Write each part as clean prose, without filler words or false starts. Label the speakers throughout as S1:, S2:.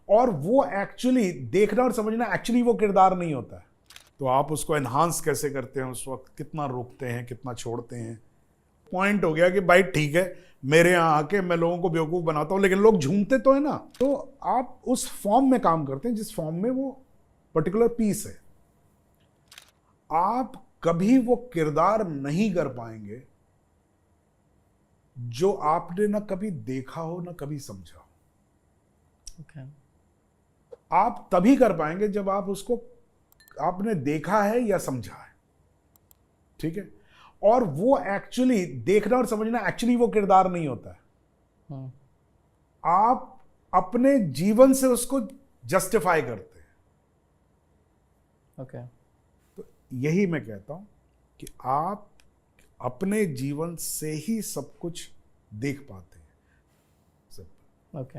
S1: और वो एक्चुअली देखना और समझना एक्चुअली वो किरदार नहीं होता है। तो आप उसको एनहांस कैसे करते हैं, उस वक्त कितना रोकते हैं, कितना छोड़ते हैं। पॉइंट हो गया कि भाई ठीक है, मेरे यहाँ आके मैं लोगों को बेवकूफ़ बनाता हूँ, लेकिन लोग झूमते तो है ना। तो आप उस फॉर्म में काम करते हैं जिस फॉर्म में वो पर्टिकुलर पीस है। आप कभी वो किरदार नहीं कर पाएंगे जो आपने ना कभी देखा हो ना कभी समझा हो।
S2: Okay.
S1: आप तभी कर पाएंगे जब आप उसको आपने देखा है या समझा है, ठीक है। और वो एक्चुअली देखना और समझना एक्चुअली वो किरदार नहीं होता है। आप अपने जीवन से उसको जस्टिफाई करते हैं।
S2: Okay.
S1: तो यही मैं कहता हूं कि आप अपने जीवन से ही सब कुछ देख पाते हैं।
S2: ओके।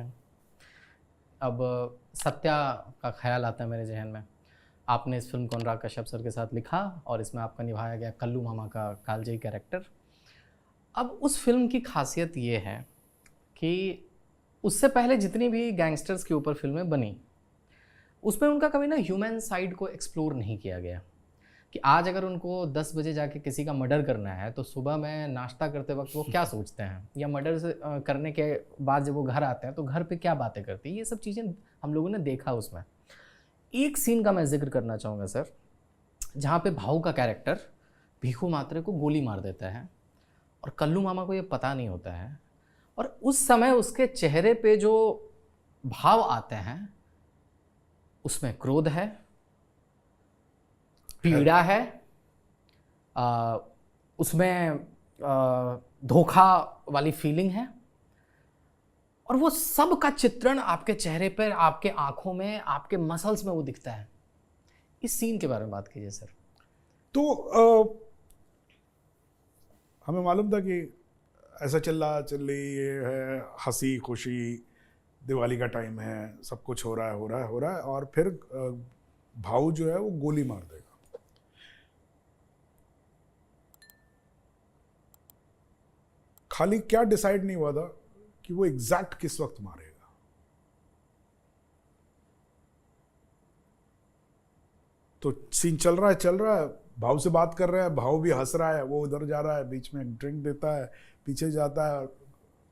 S2: अब सत्या का ख्याल आता है मेरे जहन में। आपने इस फिल्म को अनुराग कश्यप सर के साथ लिखा और इसमें आपका निभाया गया कल्लू मामा का कालजयी कैरेक्टर। अब उस फिल्म की खासियत ये है कि उससे पहले जितनी भी गैंगस्टर्स के ऊपर फिल्में बनी, उसमें उनका कभी ना ह्यूमन साइड को एक्सप्लोर नहीं किया गया कि आज अगर उनको 10 बजे जाके किसी का मर्डर करना है तो सुबह में नाश्ता करते वक्त वो क्या सोचते हैं, या मर्डर से करने के बाद जब वो घर आते हैं तो घर पे क्या बातें करते हैं। ये सब चीज़ें हम लोगों ने देखा उसमें। एक सीन का मैं जिक्र करना चाहूँगा सर, जहाँ पे भाऊ का कैरेक्टर भीखू मात्रे को गोली मार देता है और कल्लू मामा को ये पता नहीं होता है, और उस समय उसके चेहरे पे जो भाव आते हैं उसमें क्रोध है, पीड़ा है, उसमें धोखा वाली फीलिंग है, और वो सब का चित्रण आपके चेहरे पर, आपके आंखों में, आपके मसल्स में वो दिखता है। इस सीन के बारे में बात कीजिए सर।
S1: तो हमें मालूम था कि ऐसा चल रही ये है, हंसी खुशी, दिवाली का टाइम है, सब कुछ हो रहा है और फिर भाऊ जो है वो गोली मार देगा। खाली क्या डिसाइड नहीं हुआ था कि वो एग्जैक्ट किस वक्त मारेगा। तो सीन चल रहा है, भाव से बात कर रहा है, भाव भी हंस रहा है, वो उधर जा रहा है, बीच में ड्रिंक देता है, पीछे जाता है,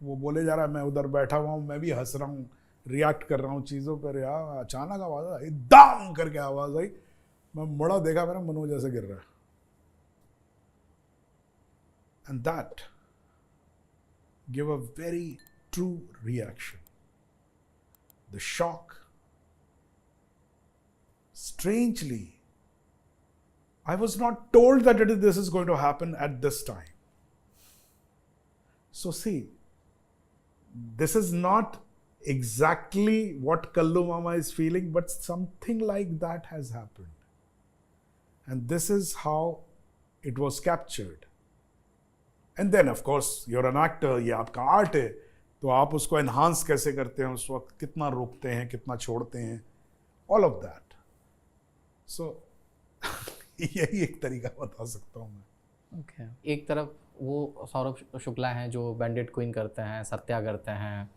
S1: वो बोले जा रहा है मैं उधर बैठा हुआ हूँ, मैं भी हंस रहा हूँ, रिएक्ट कर रहा हूँ चीज़ों पर। यार अचानक आवाज़ आई, दाम करके आवाज़ आई, मैं मुड़ा, देखा, मेरा मनोज ऐसे गिर रहा है। And that give a very true reaction, the shock. Strangely, I was not told that this is going to happen at this time. So see, this is not exactly what Kallu Mama is feeling, but something like that has happened. And this is how it was captured. And then of course, you're an actor, ये आपका art है, तो आप उसको enhance कैसे करते हैं, उस वक्त कितना रोकते हैं, कितना छोड़ते हैं, all of that. So, यही एक तरीका बता सकता हूँ मैं।
S2: Okay. एक तरफ वो सौरभ शुक्ला हैं जो बैंडिट क्वीन करते हैं, सत्या करते हैं,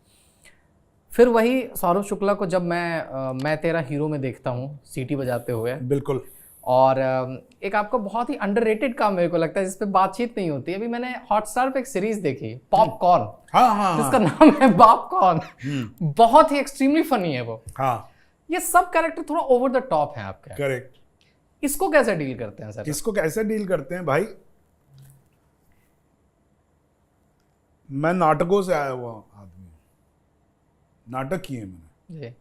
S2: फिर वही सौरभ शुक्ला को जब मैं तेरा हीरो में देखता हूँ सीटी बजाते हुए।
S1: बिल्कुल।
S2: और एक आपका बहुत ही अंडररेटेड काम मेरे को लगता है जिस पे बातचीत नहीं होती। अभी मैंने हॉटस्टार पे एक सीरीज देखी, पॉपकॉर्न,
S1: हाँ,
S2: जिसका नाम है पॉपकॉर्न। बहुत ही एक्सट्रीमली फनी है वो।
S1: हाँ,
S2: ये सब कैरेक्टर थोड़ा ओवर द टॉप है आपके।
S1: करेक्ट।
S2: इसको कैसे डील करते हैं सर?
S1: इसको कैसे डील करते हैं भाई, मैं नाटकों से आया हुआ आदमी, नाटक किए मैंने
S2: जी।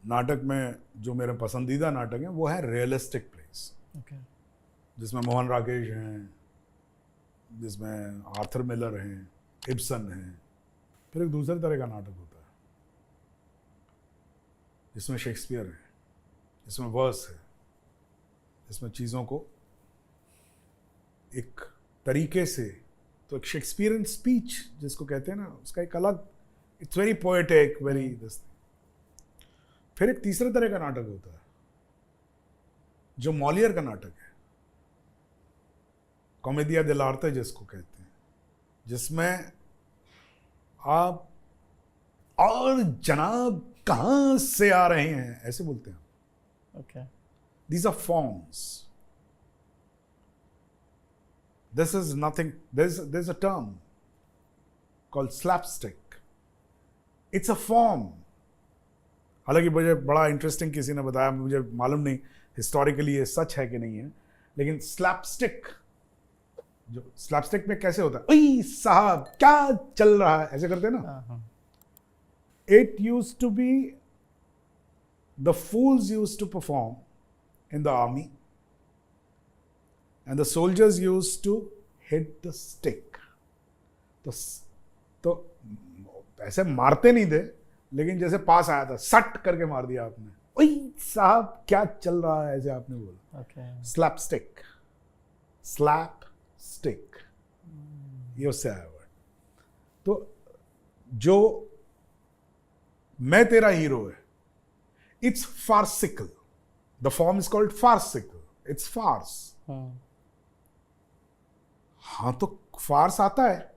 S1: नाटक में जो मेरे पसंदीदा नाटक हैं वो है रियलिस्टिक प्लेस, जिसमें मोहन राकेश हैं, जिसमें आर्थर मिलर हैं, इब्सन हैं। फिर एक दूसरे तरह का नाटक होता है जिसमें शेक्सपियर है, जिसमें वर्स है, जिसमें चीज़ों को एक तरीके से, तो एक शेक्सपियरियन स्पीच जिसको कहते हैं ना, उसका एक अलग, it's very poetic, very this. फिर एक तीसरे तरह का नाटक होता है जो मॉलियर का नाटक है, कॉमेडिया डेलार्टे जिसको कहते हैं, जिसमें आप और जनाब कहां से आ रहे हैं, ऐसे बोलते हैं.
S2: Okay.
S1: These are forms. This is nothing. There's a term called slapstick. It's a form. हालांकि मुझे बड़ा इंटरेस्टिंग किसी ने बताया, मुझे मालूम नहीं हिस्टोरिकली ये सच है कि नहीं है, लेकिन स्लैपस्टिक, जो स्लैपस्टिक में कैसे होता है, ओए साहब क्या चल रहा है, ऐसे करते हैं ना. It used to be the fools used to perform in the army and the soldiers used to hit the stick. तो ऐसे मारते नहीं थे, लेकिन जैसे पास आया था सट करके मार दिया आपने, ओए साहब क्या चल रहा है, ऐसे आपने बोला. स्लैपस्टिक, स्लैप स्टिक, ये उससे आया वर्ड. तो जो मैं तेरा हीरो है, it's farcical. The form is called farcical. It's farce. हाँ तो फार्स आता है,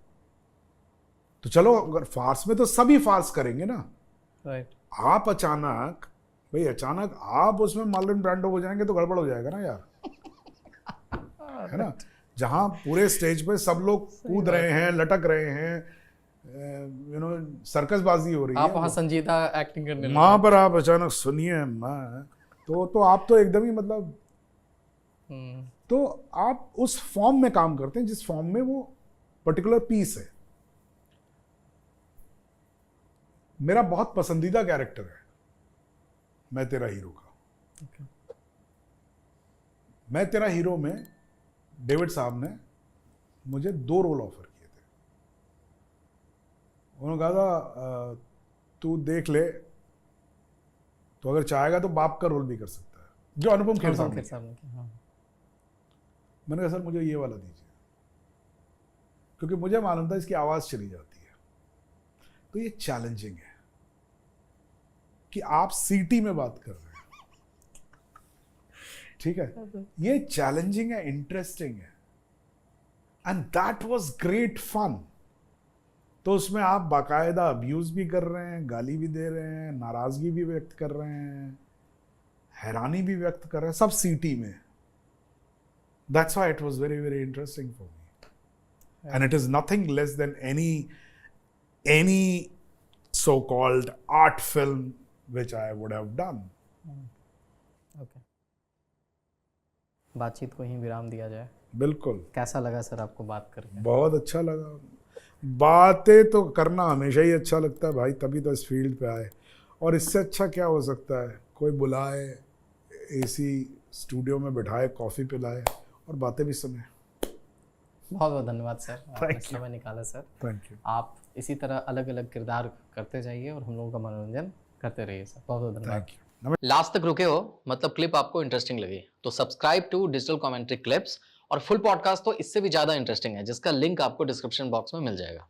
S1: तो चलो अगर फार्स में तो सभी फार्स करेंगे ना.
S2: Right.
S1: आप अचानक, भाई अचानक आप उसमें मार्लन ब्रांडो हो जाएंगे तो गड़बड़ हो जाएगा ना यार, है ना. जहां पूरे स्टेज पे सब लोग कूद रहे हैं, लटक रहे हैं, सर्कसबाजी हो रही है,
S2: आप वहाँ संजीदा एक्टिंग करने लगे.
S1: वहां पर आप अचानक सुनिए मैं तो आप तो एकदम ही मतलब, तो आप उस फॉर्म में काम करते हैं जिस फॉर्म में वो पर्टिकुलर पीस है. मेरा बहुत पसंदीदा कैरेक्टर है मैं तेरा हीरो का.
S2: Okay.
S1: मैं तेरा हीरो में डेविड साहब ने मुझे 2 रोल ऑफर किए थे. उन्होंने कहा था तू देख ले, तो अगर चाहेगा तो बाप का रोल भी कर सकता है, जो अनुपम खेर साहब ने. मैंने कहा सर मुझे ये वाला दीजिए, क्योंकि मुझे मालूम था इसकी आवाज़ चली जाती है. तो ये चैलेंजिंग है कि आप सीटी में बात कर रहे हैं, ठीक है, ये चैलेंजिंग है, इंटरेस्टिंग है, and that was great fun. तो उसमें आप बाकायदा अब्यूज भी कर रहे हैं, गाली भी दे रहे हैं, नाराजगी भी व्यक्त कर रहे हैं, हैरानी भी व्यक्त कर रहे हैं, सब सीटी में. That's why it was very very interesting for me, and it is nothing less than any so called art film which I would have done.
S2: Okay. बातचीत को ही विराम दिया जाए.
S1: बिल्कुल.
S2: कैसा लगा सर आपको बात करके?
S1: बहुत अच्छा लगा. बातें तो करना हमेशा ही अच्छा लगता है भाई, तभी तो इस फील्ड पे आए, और इससे अच्छा क्या हो सकता है, कोई बुलाए, एसी स्टूडियो में बिठाए, कॉफ़ी पिलाए और बातें भी सुने. बहुत
S2: बहुत धन्यवाद सर, आपने समय निकाला सर.
S1: Thank you.
S2: आप इसी तरह अलग अलग किरदार करते जाइए और हम लोगों का मनोरंजन करते रहिए सर. बहुत बहुत धन्यवाद.
S1: Thank you.
S2: लास्ट तक रुके हो, मतलब क्लिप आपको इंटरेस्टिंग लगी, तो subscribe to digital commentary clips, और फुल पॉडकास्ट तो इससे भी ज़्यादा इंटरेस्टिंग है, जिसका लिंक आपको डिस्क्रिप्शन बॉक्स में मिल जाएगा.